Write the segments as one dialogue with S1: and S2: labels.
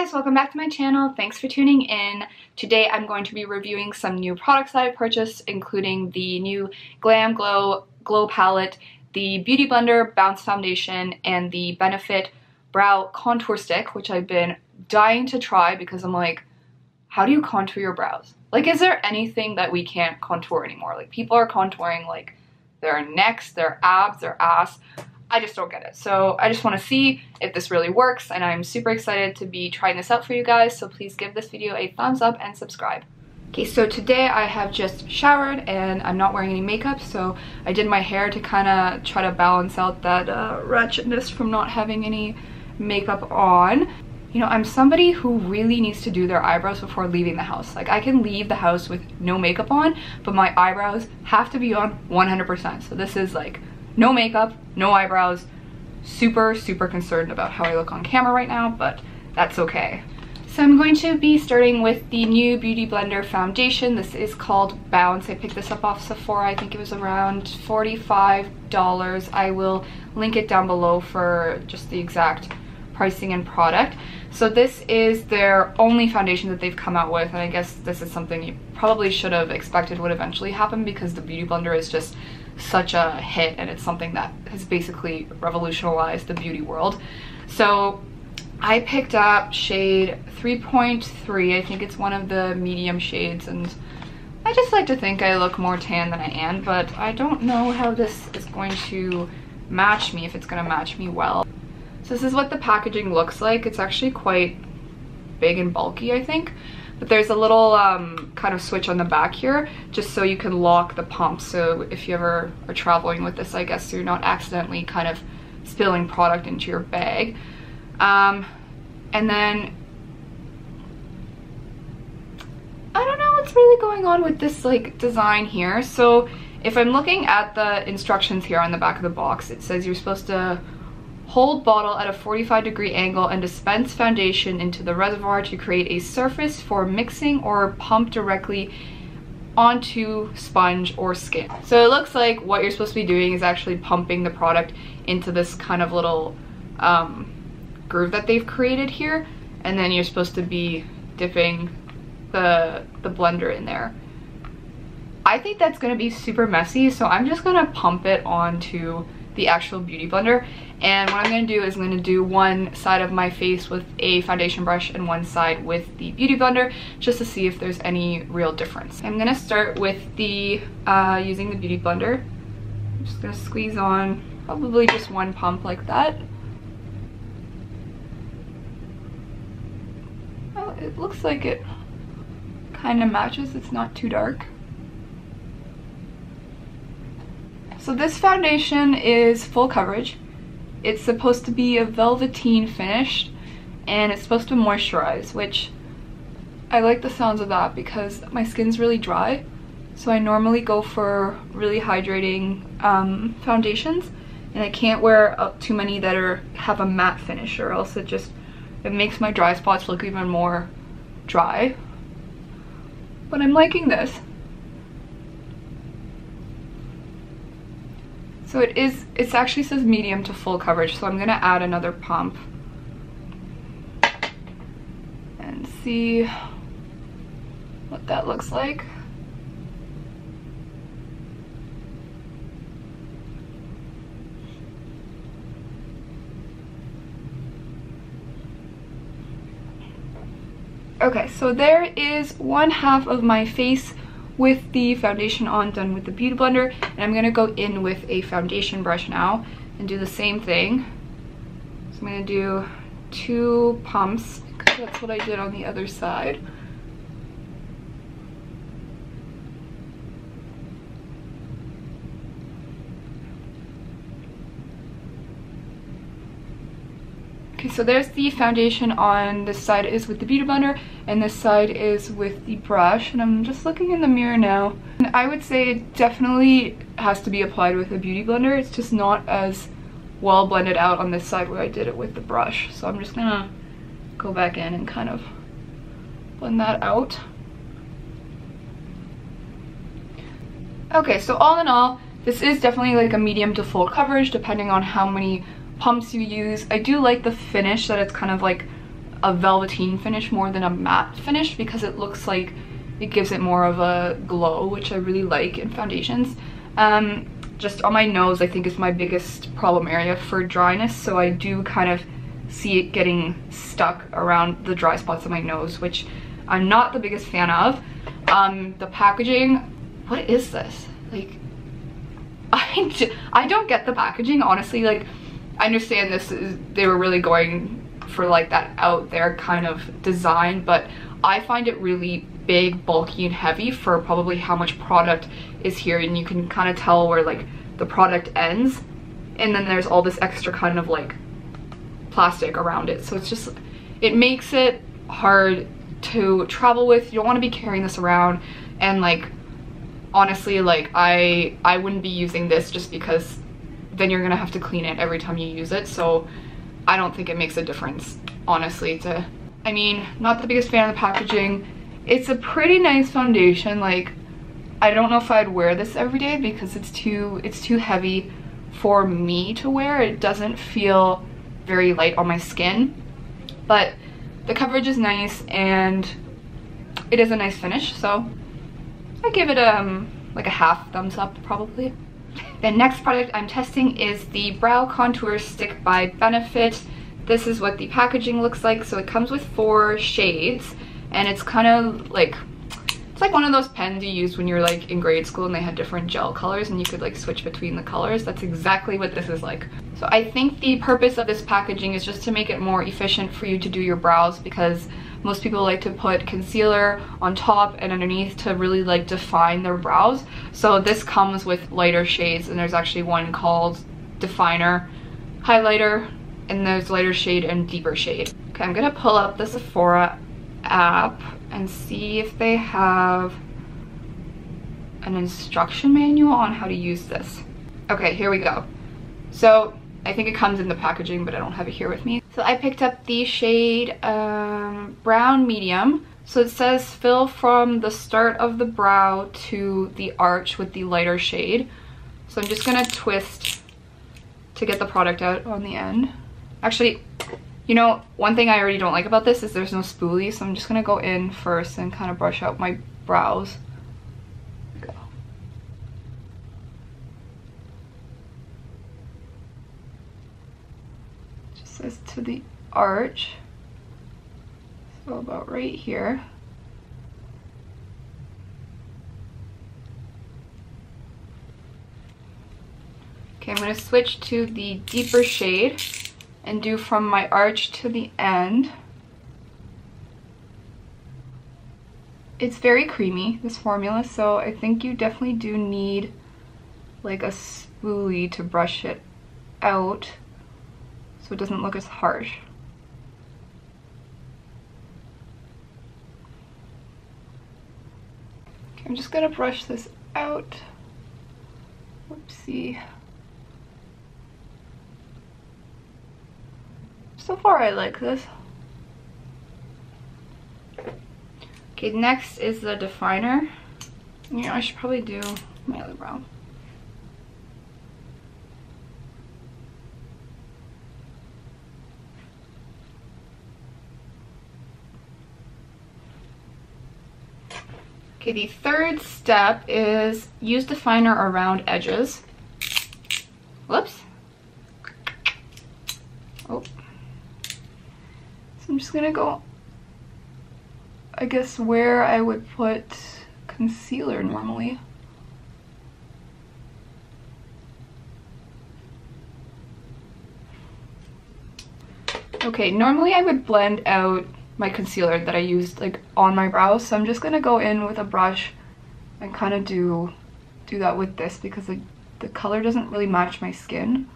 S1: guys, welcome back to my channel. Thanks for tuning in. Today I'm going to be reviewing some new products that I purchased, including the new Glam Glow Palette, the Beauty Blender Bounce Foundation, and the Benefit Brow Contour Stick, which I've been dying to try because I'm like, how do you contour your brows? Like, is there anything that we can't contour anymore? Like, people are contouring like their necks, their abs, their ass. I just don't get it. So I just want to see if this really works, and I'm super excited to be trying this out for you guys, so please give this video a thumbs up and subscribe. Okay, so today I have just showered and I'm not wearing any makeup, so I did my hair to kind of try to balance out that ratchetness from not having any makeup on. You know, I'm somebody who really needs to do their eyebrows before leaving the house. Like, I can leave the house with no makeup on, but my eyebrows have to be on 100%. So this is like no makeup, no eyebrows. Super concerned about how I look on camera right now, but that's okay. So I'm going to be starting with the new Beauty Blender foundation. This is called Bounce. I picked this up off Sephora. I think it was around $45. I will link it down below for just the exact pricing and product. So this is their only foundation that they've come out with, and I guess this is something you probably should have expected would eventually happen because the Beauty Blender is just such a hit, and it's something that has basically revolutionized the beauty world. So I picked up shade 3.3. I think it's one of the medium shades, and I just like to think I look more tan than I am, but I don't know how this is going to match me, if it's going to match me well. So this is what the packaging looks like. It's actually quite big and bulky, I think. But there's a little kind of switch on the back here, just so you can lock the pump. So if you ever are traveling with this, I guess, so you're not accidentally kind of spilling product into your bag. And then, I don't know what's really going on with this like design here. So if I'm looking at the instructions here on the back of the box, it says you're supposed to hold bottle at a 45-degree angle and dispense foundation into the reservoir to create a surface for mixing, or pump directly onto sponge or skin. So it looks like what you're supposed to be doing is actually pumping the product into this kind of little groove that they've created here, and then you're supposed to be dipping the blender in there. I think that's going to be super messy, so I'm just going to pump it onto the actual Beauty Blender. And what I'm going to do is I'm going to do one side of my face with a foundation brush and one side with the Beauty Blender, just to see if there's any real difference. I'm going to start with the using the Beauty Blender. I'm just going to squeeze on probably just one pump like that. Oh, it looks like it kind of matches. It's not too dark. So this foundation is full coverage. It's supposed to be a velveteen finish, and it's supposed to moisturize, which I like the sounds of that because my skin's really dry. So I normally go for really hydrating foundations, and I can't wear up too many that have a matte finish, or else it makes my dry spots look even more dry. But I'm liking this. So it actually says medium to full coverage, so I'm gonna add another pump and see what that looks like. Okay, so there is one half of my face with the foundation on, done with the Beauty Blender, and I'm gonna go in with a foundation brush now and do the same thing. So I'm gonna do 2 pumps, because that's what I did on the other side. Okay, so there's the foundation on this side is with the Beauty Blender, and this side is with the brush, and I'm just looking in the mirror now. And I would say it definitely has to be applied with a Beauty Blender. It's just not as well blended out on this side where I did it with the brush. So I'm just gonna go back in and kind of blend that out. Okay, so all in all, this is definitely like a medium to full coverage depending on how many pumps you use. I do like the finish that it's kind of like a velveteen finish more than a matte finish because it looks like it gives it more of a glow, which I really like in foundations. Just on my nose, I think is my biggest problem area for dryness, so I do kind of see it getting stuck around the dry spots on my nose, which I'm not the biggest fan of. The packaging, what is this? Like, I don't get the packaging, honestly. Like, I understand they were really going for like that out there kind of design, but I find it really big, bulky, and heavy for probably how much product is here, and you can kind of tell where like the product ends, and then there's all this extra kind of like plastic around it, so it's just, it makes it hard to travel with. You don't want to be carrying this around, and like honestly, like I wouldn't be using this just because then you're gonna have to clean it every time you use it, so I don't think it makes a difference, honestly. I mean, not the biggest fan of the packaging. It's a pretty nice foundation. Like, I don't know if I'd wear this every day because it's too heavy for me to wear. It doesn't feel very light on my skin, but the coverage is nice and it is a nice finish, so I give it like a half thumbs up probably. The next product I'm testing is the Brow Contour Stick by Benefit. This is what the packaging looks like. So it comes with 4 shades, and it's kind of like, it's like one of those pens you used when you were like in grade school and they had different gel colors and you could like switch between the colors. That's exactly what this is like. So I think the purpose of this packaging is just to make it more efficient for you to do your brows, because most people like to put concealer on top and underneath to really like define their brows. So this comes with lighter shades, and there's actually one called Definer Highlighter, and there's lighter shade and deeper shade. Okay, I'm gonna pull up the Sephora app and see if they have an instruction manual on how to use this. Okay, here we go. So I think it comes in the packaging, but I don't have it here with me. So I picked up the shade Brown Medium. So it says fill from the start of the brow to the arch with the lighter shade. So I'm just gonna twist to get the product out on the end. Actually, you know, one thing I already don't like about this is there's no spoolie, so I'm just gonna go in first and kind of brush out my brows. Go. Just says to the arch, so about right here. Okay, I'm gonna switch to the deeper shade and do from my arch to the end. It's very creamy, this formula, so I think you definitely do need like a spoolie to brush it out so it doesn't look as harsh. Okay, I'm just gonna brush this out. Whoopsie. So far I like this. Okay, next is the definer. Yeah, I should probably do my other brow. Okay, the third step is use definer around edges. Whoops. Oh. So I'm just gonna go, I guess, where I would put concealer normally. Okay, normally I would blend out my concealer that I used like on my brows, so I'm just gonna go in with a brush and kind of do that with this because the color doesn't really match my skin,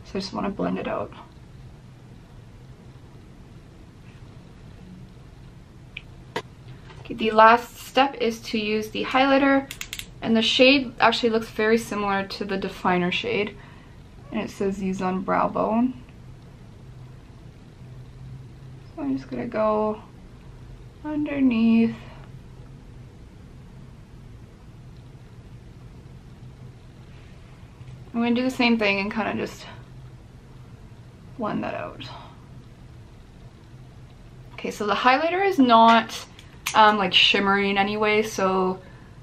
S1: so I just want to blend it out. Okay, the last step is to use the highlighter, and the shade actually looks very similar to the definer shade, and it says use on brow bone. So I'm just gonna go underneath. I'm gonna do the same thing and kind of just blend that out. Okay, so the highlighter is not like shimmery in any way, so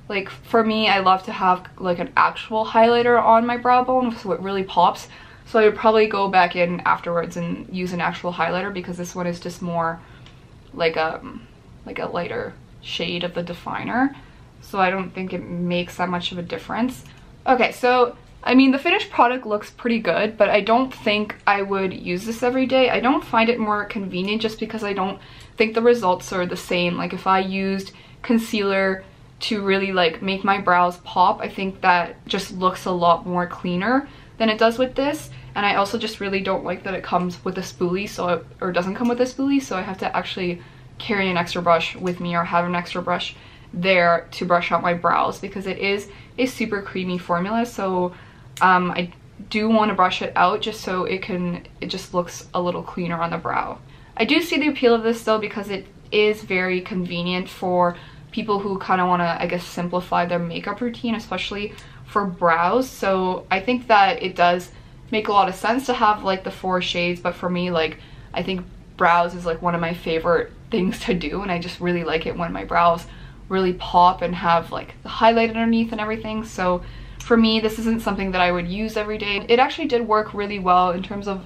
S1: like for me, I love to have like an actual highlighter on my brow bone so it really pops. So I would probably go back in afterwards and use an actual highlighter, because this one is just more like a lighter shade of the definer. So I don't think it makes that much of a difference. Okay, so I mean the finished product looks pretty good, but I don't think I would use this every day. I don't find it more convenient just because I don't think the results are the same. Like if I used concealer to really like make my brows pop, I think that just looks a lot more cleaner than it does with this. And I also just really don't like that it comes with a spoolie, so or doesn't come with a spoolie, so I have to actually carry an extra brush with me or have an extra brush there to brush out my brows, because it is a super creamy formula. So I do want to brush it out just so it just looks a little cleaner on the brow. I do see the appeal of this though, because it is very convenient for people who kind of want to, I guess, simplify their makeup routine, especially for brows. So I think that it does make a lot of sense to have like the 4 shades, but for me, like, I think brows is like one of my favorite things to do, and I just really like it when my brows really pop and have like the highlight underneath and everything. So for me, this isn't something that I would use every day. It actually did work really well in terms of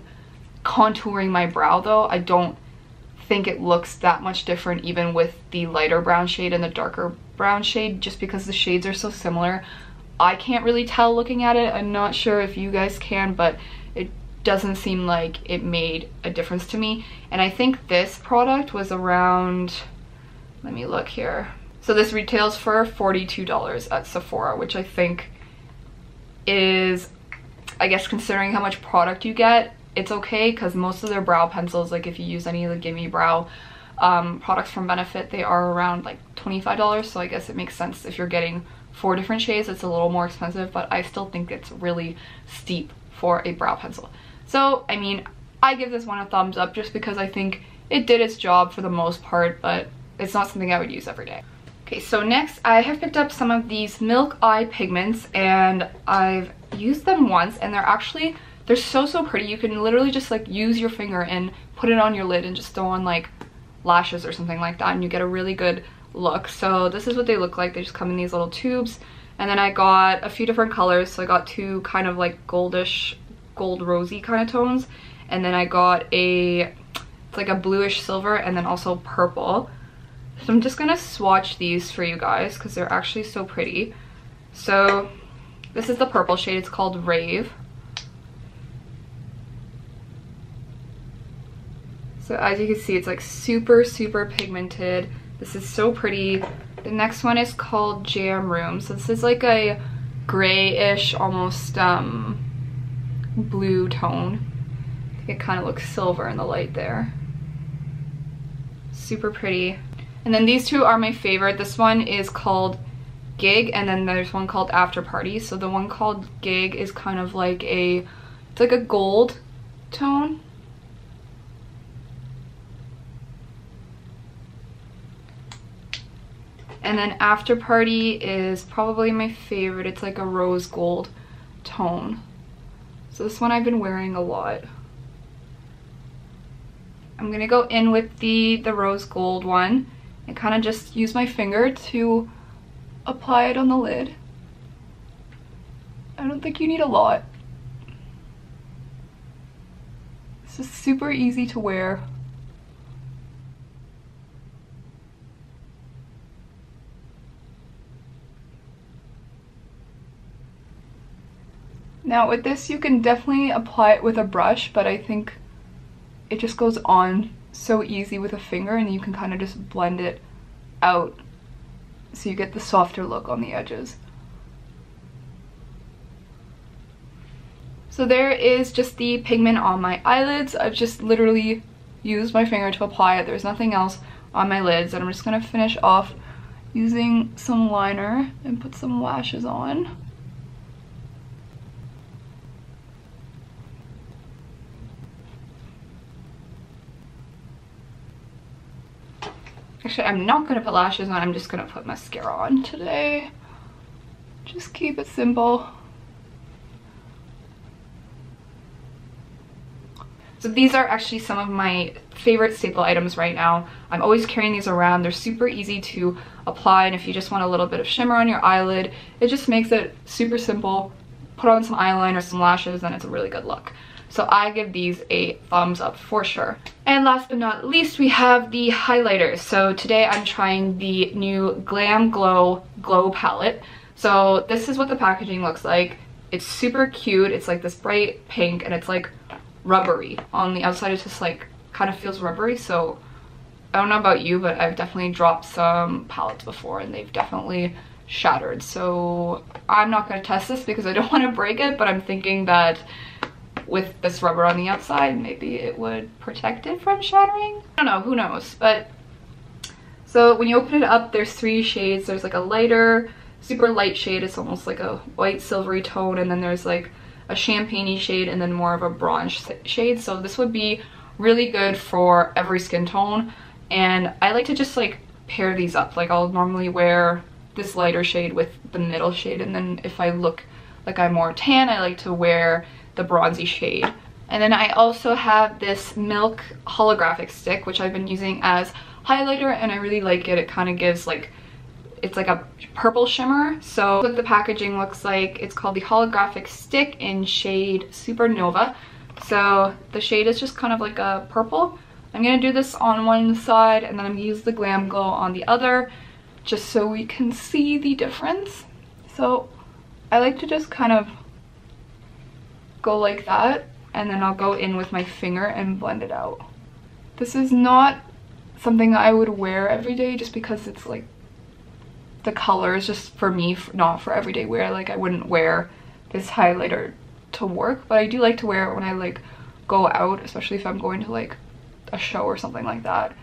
S1: contouring my brow though. I don't think it looks that much different even with the lighter brown shade and the darker brown shade, just because the shades are so similar. I can't really tell looking at it. I'm not sure if you guys can, but it doesn't seem like it made a difference to me. And I think this product was around, let me look here. So this retails for $42 at Sephora, which I think is, I guess considering how much product you get, it's okay, because most of their brow pencils, like if you use any of the Gimme Brow products from Benefit, they are around like $25. So I guess it makes sense if you're getting 4 different shades, it's a little more expensive, but I still think it's really steep for a brow pencil. So I mean, I give this one a thumbs up just because I think it did its job for the most part, but it's not something I would use every day. Okay, so next I have picked up some of these Milk Eye pigments, and I've used them once, and they're so pretty. You can literally just like use your finger and put it on your lid and just throw on like lashes or something like that, and you get a really good look. So this is what they look like. They just come in these little tubes, and then I got a few different colors. So I got 2 kind of like goldish, gold rosy kind of tones, and then I got it's like a bluish silver, and then also purple. So I'm just gonna swatch these for you guys because they're actually so pretty. So this is the purple shade. It's called Rave. So as you can see, it's like super pigmented. This is so pretty. The next one is called Jam Room. So this is like a grayish, almost blue tone. I think it kind of looks silver in the light there. Super pretty. And then these 2 are my favorite. This one is called Gig, and then there's one called After Party. So the one called Gig is kind of like it's like a gold tone. And then After Party is probably my favorite. It's like a rose gold tone. So this one I've been wearing a lot. I'm gonna go in with the rose gold one and kind of just use my finger to apply it on the lid. I don't think you need a lot. This is super easy to wear. Now with this, you can definitely apply it with a brush, but I think it just goes on so easy with a finger, and you can kind of just blend it out so you get the softer look on the edges. So there is just the pigment on my eyelids. I've just literally used my finger to apply it. There's nothing else on my lids, and I'm just gonna finish off using some liner and put some lashes on. Actually, I'm not gonna put lashes on, I'm just gonna put mascara on today. Just keep it simple. So these are actually some of my favorite staple items right now. I'm always carrying these around. They're super easy to apply, and if you just want a little bit of shimmer on your eyelid, it just makes it super simple. Put on some eyeliner, some lashes, and it's a really good look. So I give these a thumbs up for sure. And last but not least, we have the highlighters. So today I'm trying the new Glam Glow palette. So this is what the packaging looks like. It's super cute. It's like this bright pink, and it's like rubbery. On the outside it's just like kind of feels rubbery. So I don't know about you, but I've definitely dropped some palettes before and they've definitely shattered. So I'm not going to test this because I don't want to break it, but I'm thinking that with this rubber on the outside, maybe it would protect it from shattering. I don't know, who knows. But so when you open it up, there's 3 shades. There's like a lighter, super light shade. It's almost like a white silvery tone, and then there's like a champagne-y shade, and then more of a bronze shade. So this would be really good for every skin tone, and I like to just like pair these up. Like I'll normally wear this lighter shade with the middle shade, and then if I look like I'm more tan, I like to wear the bronzy shade. And then I also have this Milk Holographic stick, which I've been using as highlighter, and I really like it. It kind of gives like, it's like a purple shimmer. So what the packaging looks like, it's called the Holographic stick in shade Supernova. So the shade is just kind of like a purple. I'm gonna do this on one side, and then I'm gonna use the Glam Glow on the other, just so we can see the difference. So I like to just kind of go like that, and then I'll go in with my finger and blend it out. This is not something I would wear every day, just because it's like, the color is just for me, not for everyday wear. Like I wouldn't wear this highlighter to work, but I do like to wear it when I like go out, especially if I'm going to like a show or something like that.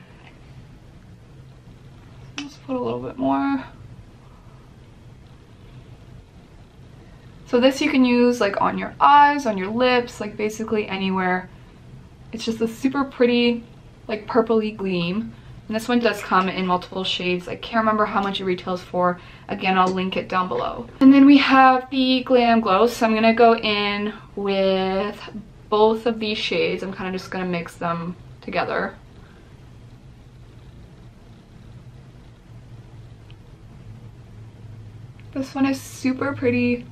S1: Let's put a little bit more. So this you can use like on your eyes, on your lips, like basically anywhere. It's just a super pretty like purpley gleam. And this one does come in multiple shades. I can't remember how much it retails for. Again, I'll link it down below. And then we have the Glam Glow. So I'm gonna go in with both of these shades. I'm kind of just gonna mix them together. This one is super pretty.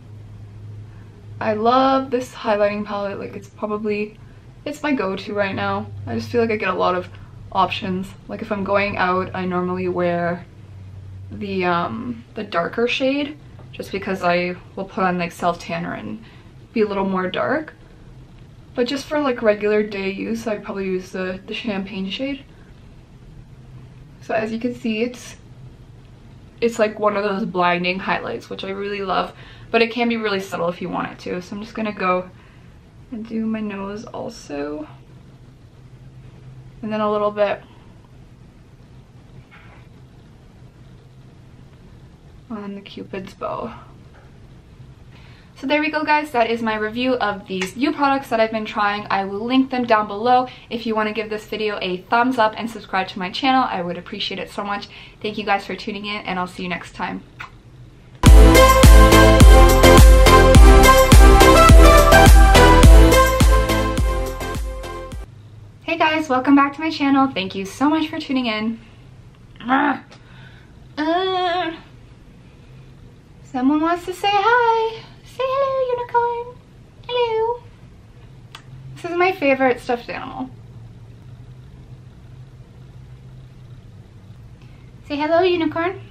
S1: I love this highlighting palette. Like it's my go-to right now. I just feel like I get a lot of options. Like if I'm going out, I normally wear the darker shade, just because I will put on like self-tanner and be a little more dark. But just for like regular day use, I'd probably use the champagne shade. So as you can see, it's like one of those blinding highlights, which I really love, but it can be really subtle if you want it to. So I'm just gonna go and do my nose also. And then a little bit on the Cupid's bow. So there we go, guys. That is my review of these new products that I've been trying. I will link them down below. If you want to give this video a thumbs up and subscribe to my channel, I would appreciate it so much. Thank you guys for tuning in, and I'll see you next time. Hey guys, welcome back to my channel. Thank you so much for tuning in. Someone wants to say hi. Say hello, unicorn. Hello. This is my favorite stuffed animal. Say hello, unicorn.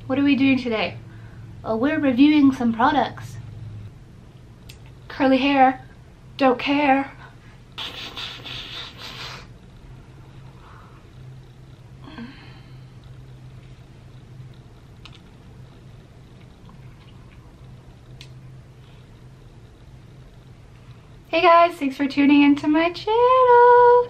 S1: What are we doing today? Oh, we're reviewing some products. Curly hair. Don't care. Hey guys, thanks for tuning into my channel.